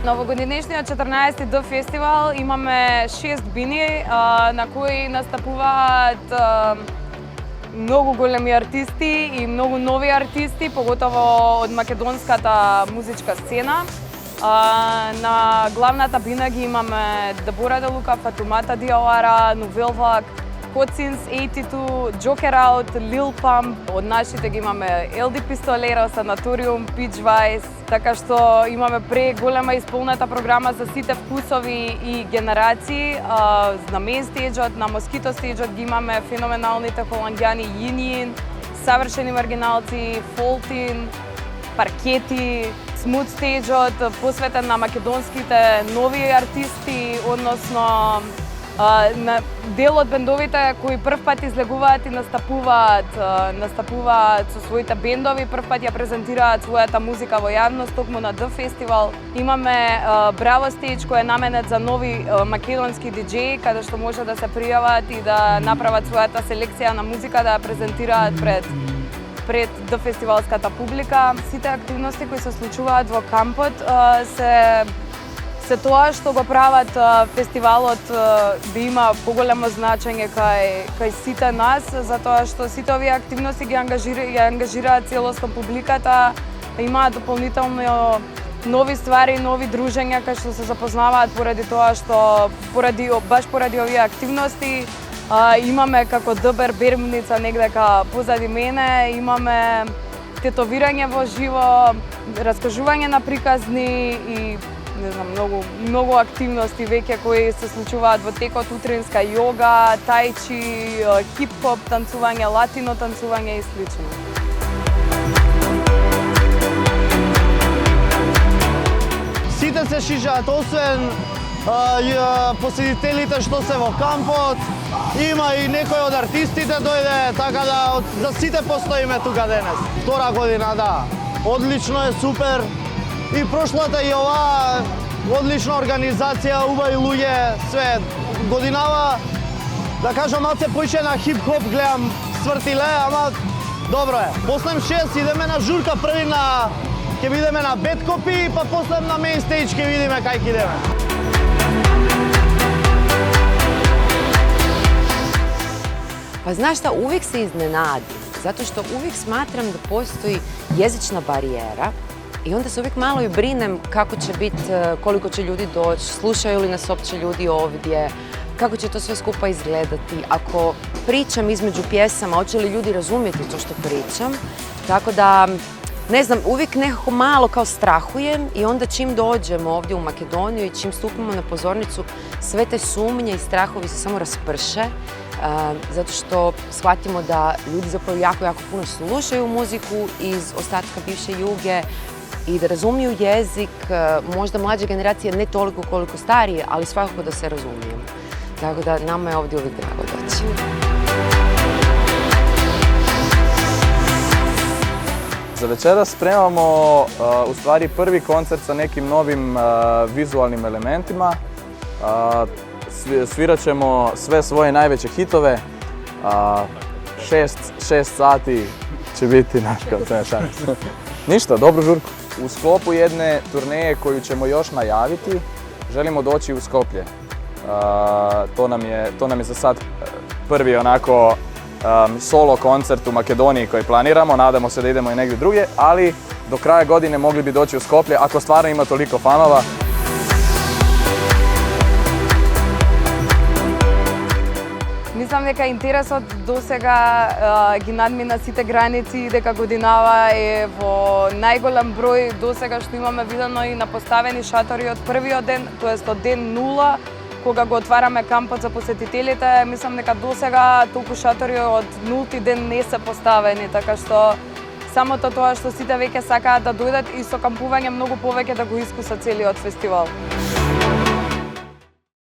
новогодишниот 14-ти фестивал имаме 6 бини на кои настапуваат многу големи артисти и многу нови артисти, поготово од македонската музичка сцена. На главната бина ги имаме Дебора Де Лука, Фатумата Диауара, Новелвак, Hot 82, Joker Out, Lil Pump. Од нашите ги имаме LD Pistolero, Sanatorium, Peach Vice, така што имаме преголема исполната програма за сите вкусови и генерации. На мейн стејџот, на Москито стејџот ги имаме феноменалните холандјани Yin Yin, Савршени маргиналци, Фолтин, Паркети, Смут стејџот посветен на македонските нови артисти, односно на дел од бендовите кои прв пат излегуваат и настапуваат со своите бендови, прв пат ја презентираат својата музика во јавност токму на The Festival. Имаме Браво стејдж кој е наменет за нови македонски диџеи, каде што може да се пријават и да направат својата селекција на музика да ја презентираат пред The фестивалската публика. Сите активности кои се случуваат во кампот се тоа што го прават фестивалот да има поголемо значење кај сите нас, затоа што сите овие активности ги ангажираат целосно публиката, имаат дополнително нови ствари, нови дружења кај што се запознаваат поради тоа што баш поради овие активности имаме како ДБР Бермница негдека позади мене, имаме тетовирање во живо, раскажување на приказни и не знам, многу активности веќе кои се случуваат во текот, утринска јога, тајчи, хип-хоп танцување, латино танцување и слично. Сите се шишаат, освен посетителите што се во кампот, има и некој од артистите дојде, така да за сите постоиме тука денес. Втора година, да. Одлично е, супер. И прошлата и оваа одлична организација, убави луѓе, све годинава. Да кажам, малце поише на хип-хоп гледам свртиле, ама добро е. После 6 идеме на журка, први ќе бидеме на Bad Copy, па после на Main Stage ќе видиме кај ќе идеме. Pa znaš šta, uvijek se iznenadim, zato što uvijek smatram da postoji jezična barijera i onda se uvijek malo i brinem kako će biti, koliko će ljudi doći, slušaju li nas uopće ljudi ovdje, kako će to sve skupa izgledati, ako pričam između pjesama, hoće li ljudi razumjeti to što pričam, tako da, ne znam, uvijek nekako malo kao strahujem i onda čim dođemo ovdje u Makedoniju i čim stupimo na pozornicu, sve te sumnje i strahovi se samo rasprše, zato što shvatimo da ljudi zapravo jako puno slušaju muziku iz ostatka bivše Juge i da razumiju jezik, možda mlađe generacije ne toliko koliko starije, ali svakako da se razumijemo. Tako da nama je ovdje uvijek drago doći. Za večeras spremamo u stvari prvi koncert sa nekim novim vizualnim elementima. Svirat ćemo sve svoje najveće hitove. 6 sati će biti naš koncert. Ništa, dobru žurku. U sklopu jedne turneje koju ćemo još najaviti, želimo doći u Skoplje. To nam je za sad prvi onako solo koncert u Makedoniji koji planiramo, nadamo se da idemo i negdje drugdje, ali do kraja godine mogli bi doći u Skoplje ako stvarno ima toliko fanova. Мислам дека интересот досега ги надмина сите граници и дека годинава е во најголем број досега што имаме видено и на поставени шатори од првиот ден, тоест од ден 0, кога го отвараме кампот за посетителите. Мислам дека досега толку шатори од 0-ти ден не се поставени, така што самото тоа што сите веќе сакаат да дојдат и со кампување многу повеќе да го искусат целиот фестивал.